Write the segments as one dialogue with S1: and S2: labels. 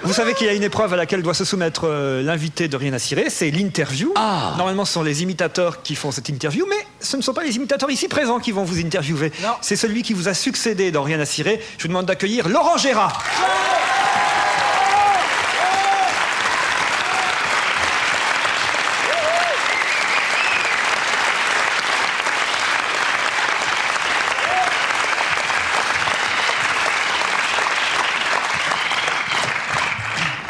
S1: Vous savez qu'il y a une épreuve à laquelle doit se soumettre l'invité de Rien à cirer, c'est l'interview.
S2: Ah.
S1: Normalement, ce sont les imitateurs qui font cette interview, mais ce ne sont pas les imitateurs ici présents qui vont vous interviewer. C'est celui qui vous a succédé dans Rien à cirer. Je vous demande d'accueillir Laurent Gérard.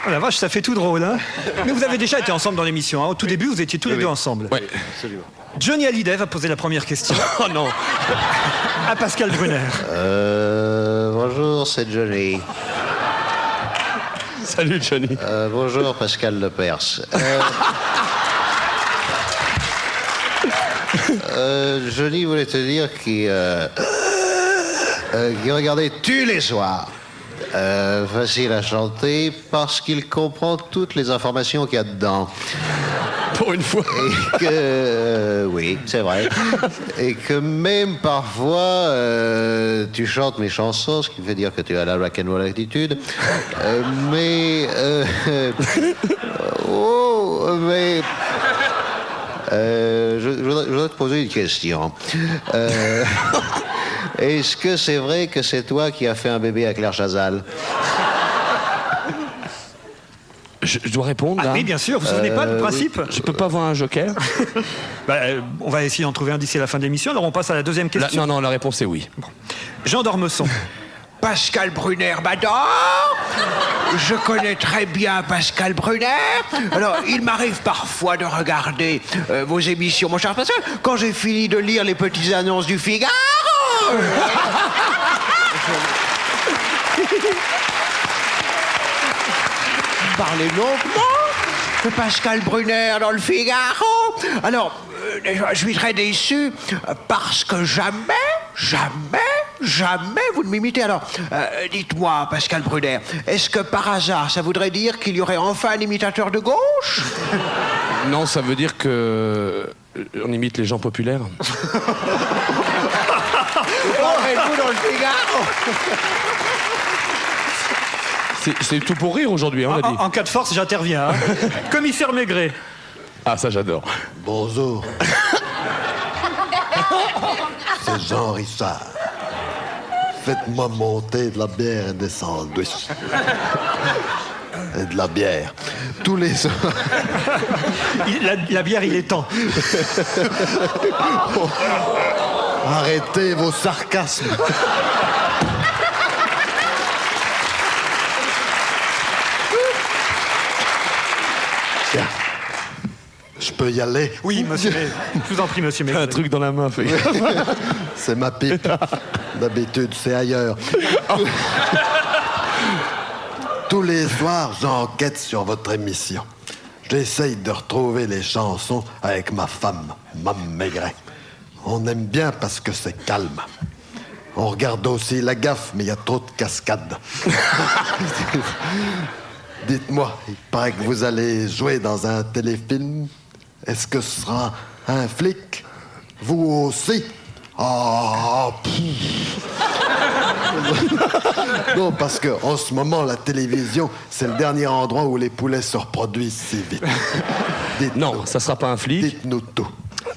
S1: Oh la vache, ça fait tout drôle, hein. Mais vous avez déjà été ensemble dans l'émission, hein. Au tout début, vous étiez tous les deux ensemble.
S2: Ouais.
S1: Johnny Hallyday va poser la première question.
S2: Oh non.
S1: À Pascal Brunner.
S3: Bonjour, c'est Johnny.
S2: Salut Johnny.
S3: Bonjour, Pascal Lepers. Johnny voulait te dire qu'il regardait tous les soirs. Facile à chanter parce qu'il comprend toutes les informations qu'il y a dedans.
S2: Pour une fois.
S3: Et que... oui, c'est vrai. Et que même parfois, tu chantes mes chansons, ce qui veut dire que tu as la rock'n'roll attitude. Je voudrais te poser une question. Est-ce que c'est vrai que c'est toi qui as fait un bébé à Claire Chazal?
S2: Je dois répondre là.
S1: Oui, bien sûr, vous vous souvenez pas du principe?
S2: Je peux pas avoir un joker?
S1: On va essayer d'en trouver un d'ici la fin de l'émission, alors on passe à la deuxième question.
S2: Non, la réponse est oui.
S1: Jean d'Ormesson.
S4: Pascal Brunner m'adore. Je connais très bien Pascal Brunner. Alors, il m'arrive parfois de regarder vos émissions, mon cher Pascal, quand j'ai fini de lire les petites annonces du Figaro. Parlez longuement de Pascal Brunner dans le Figaro. Alors, je suis très déçu parce que jamais vous ne m'imitez. Alors, dites-moi, Pascal Brunner, est-ce que par hasard, ça voudrait dire qu'il y aurait enfin un imitateur de gauche?
S2: Non, ça veut dire que on imite les gens populaires.
S4: Parlez-vous dans le Figaro?
S2: C'est tout pour rire aujourd'hui, on l'a dit.
S1: En cas de force, j'interviens. Hein. Commissaire Maigret.
S2: Ah, ça j'adore.
S5: Bonjour. C'est Jean Richard. Faites-moi monter de la bière et des sandwichs. Et de la bière. Tous les soirs.
S1: La bière, il est temps.
S5: Arrêtez vos sarcasmes. Tiens. Je peux y aller?
S1: Oui, monsieur Maigret. Je vous en prie, monsieur Maigret.
S2: Un truc dans la main, fait.
S5: C'est ma pipe. D'habitude, c'est ailleurs. Tous les soirs, j'enquête sur votre émission. J'essaye de retrouver les chansons avec ma femme, Mme Maigret. On aime bien parce que c'est calme. On regarde aussi La Gaffe, mais il y a trop de cascades. Dites-moi, il paraît que vous allez jouer dans un téléfilm. Est-ce que ce sera un flic? Vous aussi? Ah, non, parce que en ce moment, la télévision, c'est le dernier endroit où les poulets se reproduisent si vite.
S2: Non, ça sera pas un flic.
S5: Dites-nous tout.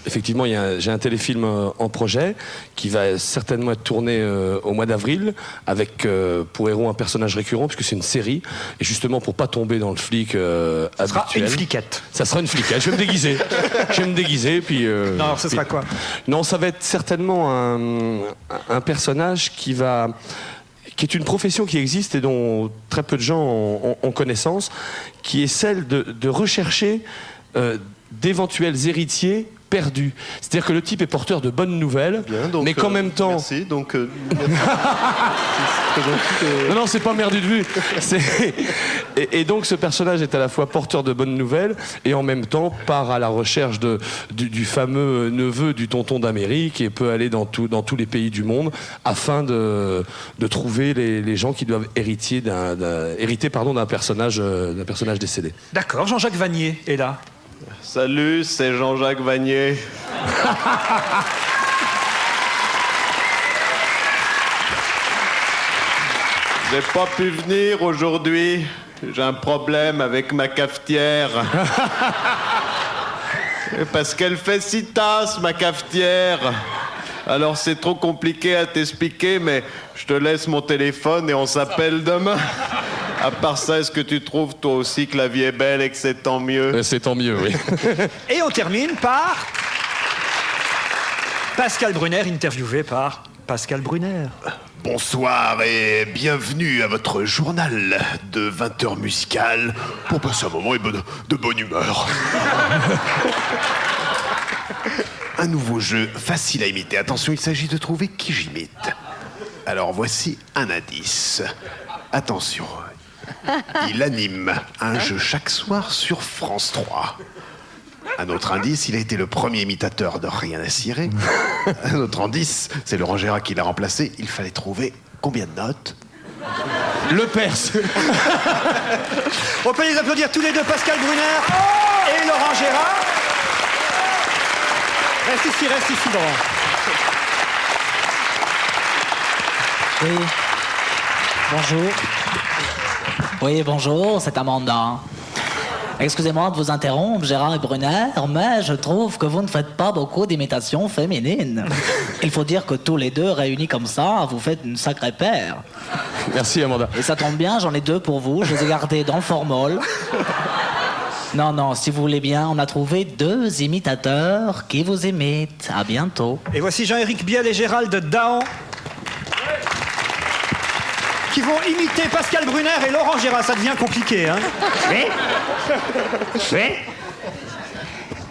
S2: Effectivement, j'ai un téléfilm en projet qui va certainement être tourné au mois d'avril avec pour héros un personnage récurrent puisque c'est une série et justement pour pas tomber dans le flic habituel.
S1: Ça sera une fliquette.
S2: Ça sera une fliquette. Je vais me déguiser. Puis.
S1: Non, alors ce sera quoi?
S2: Non, ça va être certainement un personnage qui est une profession qui existe et dont très peu de gens ont connaissance, qui est celle de rechercher d'éventuels héritiers perdus. C'est-à-dire que le type est porteur de bonnes nouvelles,
S5: Bien, donc,
S2: mais qu'en même temps...
S5: Merci, donc...
S2: Non, c'est pas perdu de vue. Et donc ce personnage est à la fois porteur de bonnes nouvelles et en même temps part à la recherche du fameux neveu du tonton d'Amérique et peut aller dans tous les pays du monde afin de trouver les gens qui doivent hériter d'un personnage décédé.
S1: D'accord, Jean-Jacques Vanier est là.
S6: Salut, c'est Jean-Jacques Vanier. J'ai pas pu venir aujourd'hui J'ai un problème avec ma cafetière. Parce qu'elle fait 6 tasses, ma cafetière. Alors c'est trop compliqué à t'expliquer, mais je te laisse mon téléphone et on s'appelle demain. À part ça, est-ce que tu trouves toi aussi que la vie est belle et que c'est tant mieux?
S2: C'est tant mieux, oui.
S1: Et on termine par Pascal Brunner, interviewé par Pascal Brunner.
S7: Bonsoir et bienvenue à votre journal de 20h musical pour passer un moment de bonne humeur. Un nouveau jeu facile à imiter. Attention, il s'agit de trouver qui j'imite. Alors voici un indice. Attention, il anime un jeu chaque soir sur France 3. Un autre indice, il a été le premier imitateur de Rien à cirer. Un autre indice, c'est Laurent Gérard qui l'a remplacé. Il fallait trouver combien de notes?
S2: Le Perse.
S1: On peut les applaudir tous les deux, Pascal Brunner et Laurent Gérard. Reste ici, Laurent.
S8: Oui. Bonjour. Oui, bonjour, c'est Amanda. Excusez-moi de vous interrompre, Gérard et Brunner, mais je trouve que vous ne faites pas beaucoup d'imitations féminines. Il faut dire que tous les deux, réunis comme ça, vous faites une sacrée paire.
S2: Merci, Amanda.
S8: Et ça tombe bien, j'en ai 2 pour vous, je les ai gardés dans le formol. Non, si vous voulez bien, on a trouvé 2 imitateurs qui vous imitent. À bientôt.
S1: Et voici Jean-Éric Biel et Gérald Dahan qui vont imiter Pascal Brunner et Laurent Gérard. Ça devient compliqué, hein?
S9: Oui. Oui.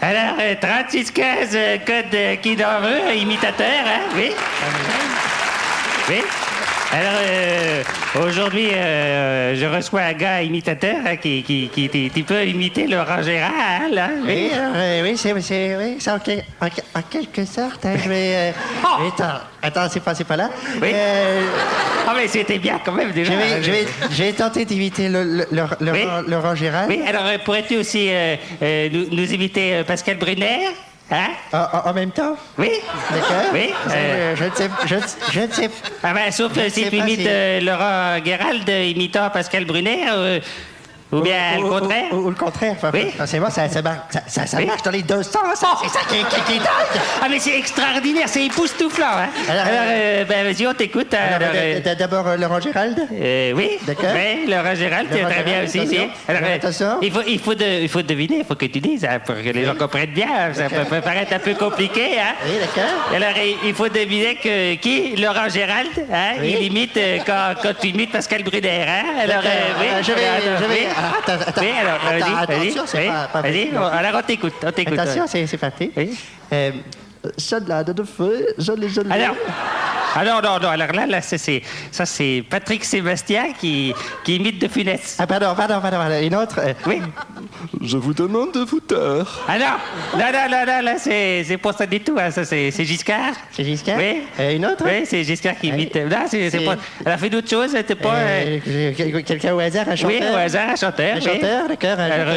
S9: Alors, 3615, code qui d'en veut, imitateur, hein? Oui. Oui. Alors, aujourd'hui, je reçois un gars imitateur hein, qui peut imiter Laurent Gérard, hein, là.
S10: Oui, oui, c'est en quelque sorte. Hein, je vais. Attends, c'est pas là.
S9: Oui. Ah, mais c'était bien quand même déjà.
S10: Je vais tenter d'imiter Laurent Gérard.
S9: Oui, alors pourrais-tu aussi nous imiter Pascal Brunner? Hein?
S10: En même temps?
S9: Oui.
S10: D'accord.
S9: Oui.
S10: Je ne sais.
S9: Ah ben, sauf si tu imites Laurent Gérald imitant Pascal Brunner, ou bien le contraire.
S10: Ou le contraire.
S9: Oui.
S10: C'est bon, ça marche dans les 2 sens. C'est ça qui est dingue.
S9: Ah mais c'est extraordinaire, c'est époustouflant. Hein? Alors ben, vas-y, on t'écoute.
S10: D'abord Laurent Gérald.
S9: Oui.
S10: D'accord.
S9: Oui, Laurent Gérald, c'est très bien aussi.
S10: Attention.
S9: Il faut deviner, il faut que tu dises, hein, pour que les gens comprennent bien. Ça peut paraître un peu compliqué. Hein?
S10: Oui, d'accord.
S9: Alors, il faut deviner qui, Laurent Gérald, hein,
S10: Oui.
S9: il imite quand tu imites Pascal Brunner. Hein? Alors, oui.
S10: Je vais. Attends,
S9: Oui, alors, vas-y.
S10: attention, c'est pas
S9: Vas-y,
S10: facile.
S9: alors on t'écoute.
S10: Attention, c'est parti.
S9: Oui.
S10: Chalade de feu, joli.
S9: Alors non, alors là, c'est Patrick Sébastien qui imite De Funès.
S10: Ah, pardon, une autre.
S9: Oui.
S2: Je vous demande de vous taire.
S9: Ah non, là, c'est pas ça du tout, hein, ça c'est Giscard.
S10: C'est Giscard.
S9: Oui.
S10: Une autre.
S9: Oui, c'est Giscard qui imite. Là, c'est pas. Elle a fait d'autres choses, c'était pas.
S10: Quelqu'un au hasard, un chanteur.
S9: Oui, au hasard, un chanteur.
S10: Un
S9: oui.
S10: chanteur, d'accord.
S9: Alors,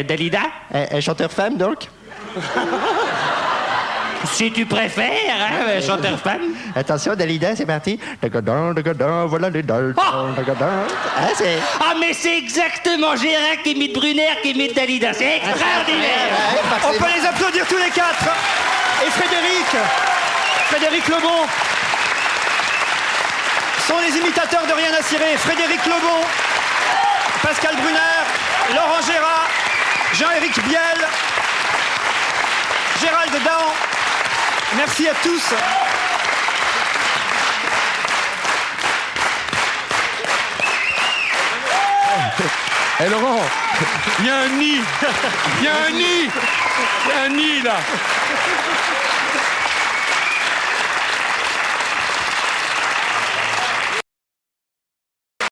S9: Dalida.
S10: Un chanteur femme, donc.
S9: Si tu préfères, hein, chanteur femme.
S10: Attention, Dalida, c'est parti. Voilà les dalles. Ah, c'est.
S9: Ah, mais c'est exactement Gérard qui imite Brunner, qui imite Dalida. C'est extraordinaire.
S1: On peut les applaudir tous les 4. Et Frédéric Lebon, sont les imitateurs de Rien à cirer. Frédéric Lebon, Pascal Brunner, Laurent Gérard, Jean-Éric Biel, Gérald Dahan. Merci à tous.
S2: Eh Laurent, il y a un nid. Il y a un nid là.